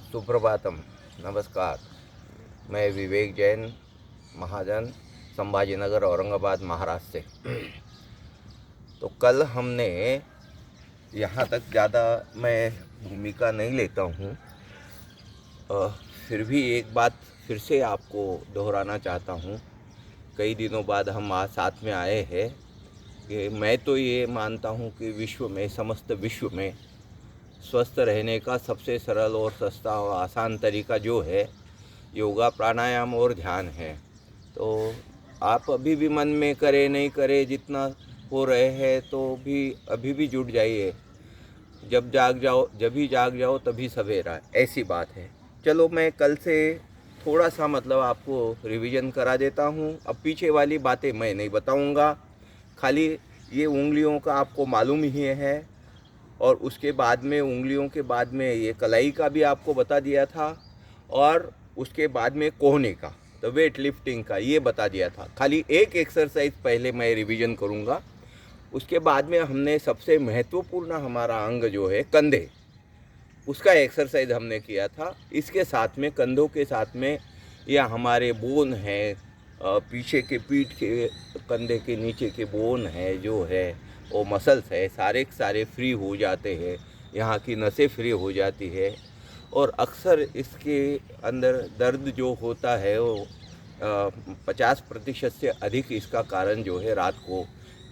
सुप्रभातम, नमस्कार। मैं विवेक जैन महाजन, संभाजीनगर, औरंगाबाद, महाराष्ट्र से। तो कल हमने यहाँ तक ज़्यादा मैं भूमिका नहीं लेता हूँ, फिर भी एक बात फिर से आपको दोहराना चाहता हूँ। कई दिनों बाद हम आज साथ में आए हैं कि मैं तो ये मानता हूँ कि विश्व में, समस्त विश्व में स्वस्थ रहने का सबसे सरल और सस्ता और आसान तरीका जो है, योगा, प्राणायाम और ध्यान है। तो आप अभी भी मन में करे नहीं करे, जितना हो रहे हैं तो भी अभी भी जुट जाइए। जब जाग जाओ तभी सवेरा, ऐसी बात है। चलो, मैं कल से थोड़ा सा आपको रिवीजन करा देता हूँ। अब पीछे वाली बातें मैं नहीं बताऊँगा, खाली ये उंगलियों का आपको मालूम ही है, और उसके बाद में उंगलियों के बाद में ये कलाई का भी आपको बता दिया था, और उसके बाद में कोहने का, तो वेट लिफ्टिंग का ये बता दिया था। खाली एक एक्सरसाइज पहले मैं रिवीजन करूँगा। उसके बाद में हमने सबसे महत्वपूर्ण हमारा अंग जो है कंधे, उसका एक्सरसाइज हमने किया था। इसके साथ में, कंधों के साथ में, या हमारे बोन है, पीछे के पीठ के, कंधे के नीचे के बोन है जो है, वो मसल्स है, सारे के सारे फ्री हो जाते हैं। यहाँ की नसें फ्री हो जाती है, और अक्सर इसके अंदर दर्द जो होता है वो 50% से अधिक इसका कारण जो है रात को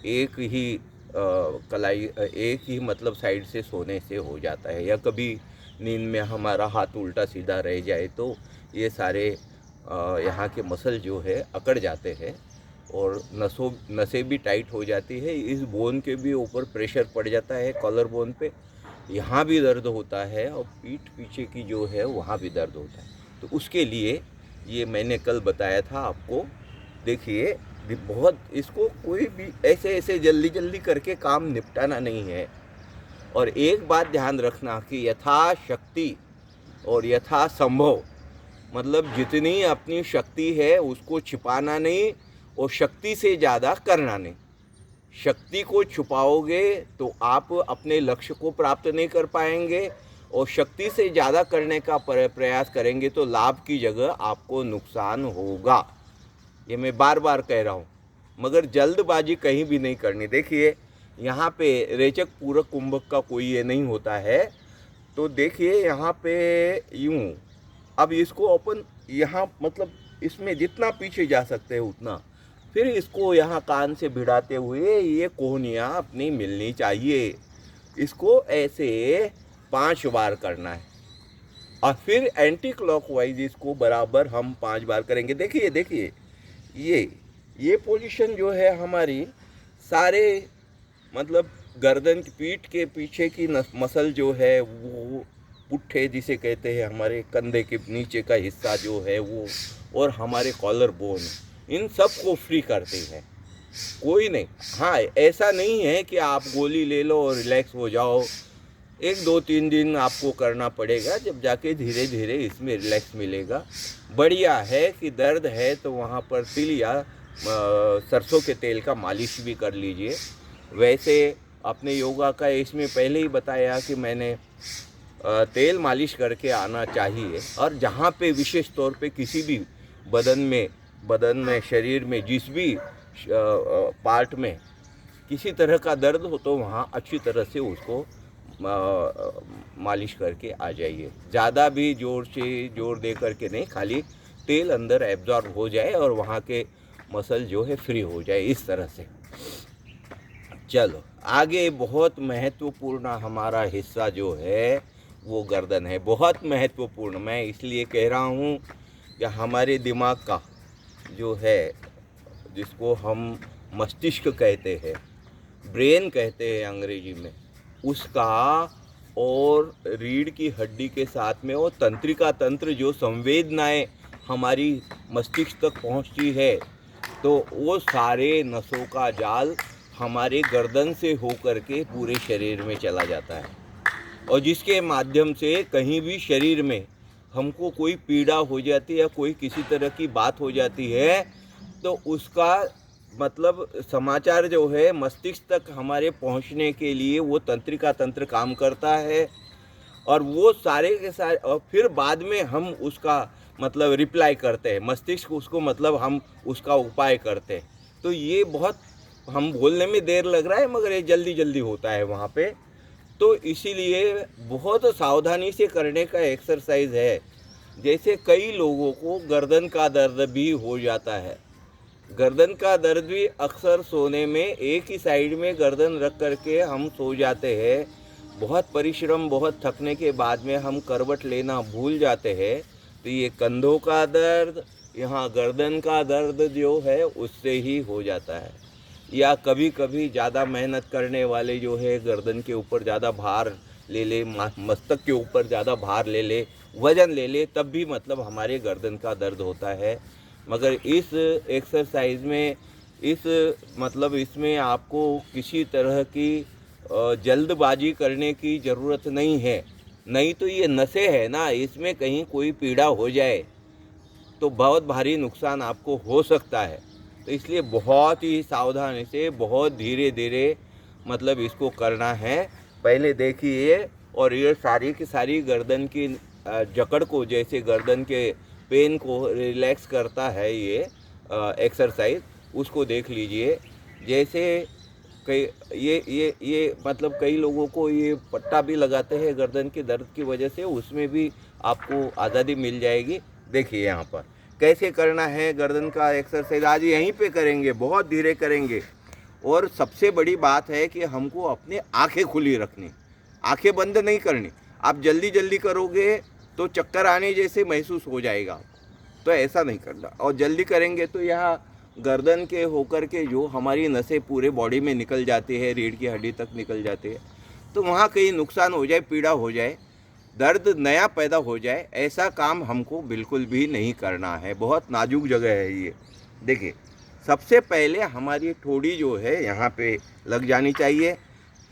एक ही एक ही साइड से सोने से हो जाता है, या कभी नींद में हमारा हाथ उल्टा सीधा रह जाए तो ये सारे यहाँ के मसल जो है अकड़ जाते हैं, और नसें भी टाइट हो जाती है। इस बोन के भी ऊपर प्रेशर पड़ जाता है, कॉलर बोन पे, यहाँ भी दर्द होता है, और पीठ पीछे की जो है वहाँ भी दर्द होता है। तो उसके लिए ये मैंने कल बताया था आपको। देखिए, बहुत इसको कोई भी ऐसे जल्दी जल्दी करके काम निपटाना नहीं है। और एक बात ध्यान रखना कि यथाशक्ति और यथासंभव, जितनी अपनी शक्ति है उसको छिपाना नहीं, और शक्ति से ज़्यादा करना नहीं। शक्ति को छुपाओगे तो आप अपने लक्ष्य को प्राप्त नहीं कर पाएंगे, और शक्ति से ज़्यादा करने का प्रयास करेंगे तो लाभ की जगह आपको नुकसान होगा। ये मैं बार बार कह रहा हूँ, मगर जल्दबाजी कहीं भी नहीं करनी। देखिए, यहाँ पे रेचक पूरक कुंभक का कोई ये नहीं होता है। तो देखिए यहाँ पे यूँ, अब इसको अपन यहाँ इसमें जितना पीछे जा सकते हैं उतना, फिर इसको यहाँ कान से भिड़ाते हुए ये कोहनियाँ अपनी मिलनी चाहिए। इसको ऐसे 5 बार करना है, और फिर एंटी क्लॉकवाइज इसको बराबर हम 5 बार करेंगे। देखिए देखिए, ये पोजीशन जो है हमारी, सारे गर्दन की, पीठ के पीछे की मसल जो है, वो पुट्ठे जिसे कहते हैं, हमारे कंधे के नीचे का हिस्सा जो है वो, और हमारे कॉलर बोन, इन सब को फ्री करती है। कोई नहीं, हाँ, ऐसा नहीं है कि आप गोली ले लो और रिलैक्स हो जाओ। 1-2-3 दिन आपको करना पड़ेगा, जब जाके धीरे धीरे इसमें रिलैक्स मिलेगा। बढ़िया है कि दर्द है तो वहाँ पर तिल या सरसों के तेल का मालिश भी कर लीजिए। वैसे अपने योगा का इसमें पहले ही बताया कि मैंने तेल मालिश करके आना चाहिए। और जहाँ पे विशेष तौर पे किसी भी बदन में शरीर में जिस भी पार्ट में किसी तरह का दर्द हो, तो वहाँ अच्छी तरह से उसको मालिश करके आ जाइए। ज़्यादा भी जोर दे करके नहीं, खाली तेल अंदर एब्जॉर्ब हो जाए और वहाँ के मसल जो है फ्री हो जाए, इस तरह से। चलो आगे, बहुत महत्वपूर्ण हमारा हिस्सा जो है वो गर्दन है। बहुत महत्वपूर्ण, मैं इसलिए कह रहा हूँ कि हमारे दिमाग का जो है, जिसको हम मस्तिष्क कहते हैं, ब्रेन कहते हैं अंग्रेजी में, उसका, और रीढ़ की हड्डी के साथ में वो तंत्रिका तंत्र, जो संवेदनाएं हमारी मस्तिष्क तक पहुंचती है, तो वो सारे नसों का जाल हमारे गर्दन से होकर के पूरे शरीर में चला जाता है, और जिसके माध्यम से कहीं भी शरीर में हमको कोई पीड़ा हो जाती है या कोई किसी तरह की बात हो जाती है, तो उसका समाचार जो है मस्तिष्क तक हमारे पहुंचने के लिए वो तंत्रिका तंत्र काम करता है। और वो सारे के सारे, और फिर बाद में हम उसका मतलब रिप्लाई करते हैं, मस्तिष्क उसको मतलब हम उसका उपाय करते हैं। तो ये बहुत, हम बोलने में देर लग रहा है मगर ये जल्दी जल्दी होता है वहाँ पे। तो इसीलिए बहुत सावधानी से करने का एक्सरसाइज है। जैसे कई लोगों को गर्दन का दर्द भी हो जाता है। गर्दन का दर्द भी अक्सर सोने में एक ही साइड में गर्दन रख करके हम सो जाते हैं। बहुत परिश्रम, बहुत थकने के बाद में हम करवट लेना भूल जाते हैं। तो ये कंधों का दर्द, यहाँ गर्दन का दर्द जो है उससे ही हो जाता है। या कभी कभी ज़्यादा मेहनत करने वाले जो है गर्दन के ऊपर ज़्यादा भार ले ले, मस्तक के ऊपर ज़्यादा भार ले ले, वज़न ले ले, तब भी मतलब हमारे गर्दन का दर्द होता है। मगर इस एक्सरसाइज में, इस मतलब इसमें आपको किसी तरह की जल्दबाजी करने की ज़रूरत नहीं है। नहीं तो ये नसें है ना, इसमें कहीं कोई पीड़ा हो जाए तो बहुत भारी नुकसान आपको हो सकता है। तो इसलिए बहुत ही सावधानी से, बहुत धीरे धीरे मतलब इसको करना है। पहले देखिए, और ये सारी की सारी गर्दन की जकड़ को, जैसे गर्दन के पेन को रिलैक्स करता है ये एक्सरसाइज, उसको देख लीजिए। जैसे कई ये मतलब कई लोगों को ये पट्टा भी लगाते हैं गर्दन के दर्द की वजह से, उसमें भी आपको आज़ादी मिल जाएगी। देखिए यहाँ पर कैसे करना है गर्दन का एक्सरसाइज, आज यहीं पे करेंगे, बहुत धीरे करेंगे। और सबसे बड़ी बात है कि हमको अपनी आंखें खुली रखनी, आंखें बंद नहीं करनी। आप जल्दी जल्दी करोगे तो चक्कर आने जैसे महसूस हो जाएगा, तो ऐसा नहीं करना। और जल्दी करेंगे तो यहाँ गर्दन के होकर के जो हमारी नसें पूरे बॉडी में निकल जाती है, रीढ़ की हड्डी तक निकल जाती है, तो वहाँ कहीं नुकसान हो जाए, पीड़ा हो जाए, दर्द नया पैदा हो जाए, ऐसा काम हमको बिल्कुल भी नहीं करना है। बहुत नाजुक जगह है ये। देखिए, सबसे पहले हमारी ठोड़ी जो है यहाँ पे लग जानी चाहिए,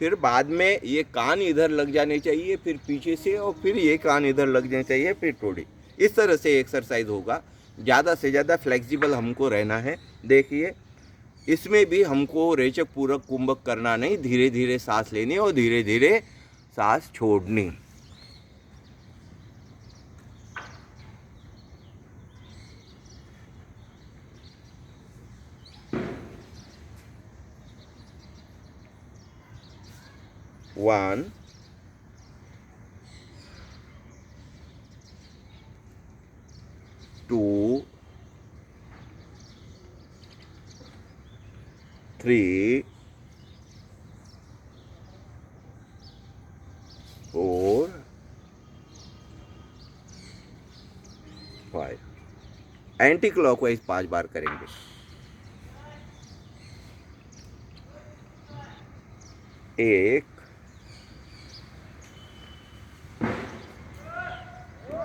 फिर बाद में ये कान इधर लग जाने चाहिए, फिर पीछे से, और फिर ये कान इधर लग जाने चाहिए, फिर ठोड़ी। इस तरह से एक्सरसाइज होगा। ज़्यादा से ज़्यादा फ्लेक्सिबल हमको रहना है। देखिए, इसमें भी हमको रेचक पूरक कुंभक करना नहीं, धीरे धीरे सांस लेनी और धीरे धीरे सांस छोड़नी। One, two, three, four, five. Anti clockwise 5 बार करेंगे। एक,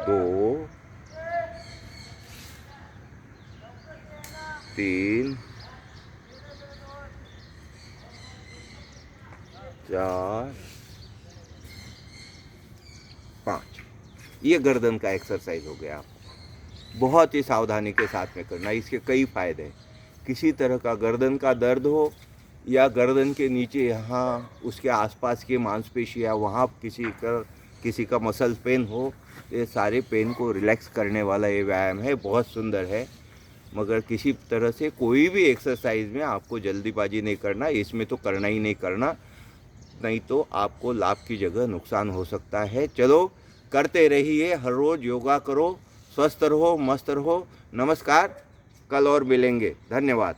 दो, तीन, चार, 5। ये गर्दन का एक्सरसाइज हो गया। बहुत ही सावधानी के साथ में करना, इसके कई फ़ायदे हैं। किसी तरह का गर्दन का दर्द हो या गर्दन के नीचे यहाँ उसके आसपास की मांसपेशियाँ, वहाँ किसी का मसल पेन हो, ये सारे पेन को रिलैक्स करने वाला ये व्यायाम है। बहुत सुंदर है। मगर किसी तरह से कोई भी एक्सरसाइज में आपको जल्दीबाजी नहीं करना, इसमें तो करना ही नहीं करना, नहीं तो आपको लाभ की जगह नुकसान हो सकता है। चलो, करते रहिए, हर रोज़ योगा करो, स्वस्थ रहो, मस्त रहो। नमस्कार, कल और मिलेंगे। धन्यवाद।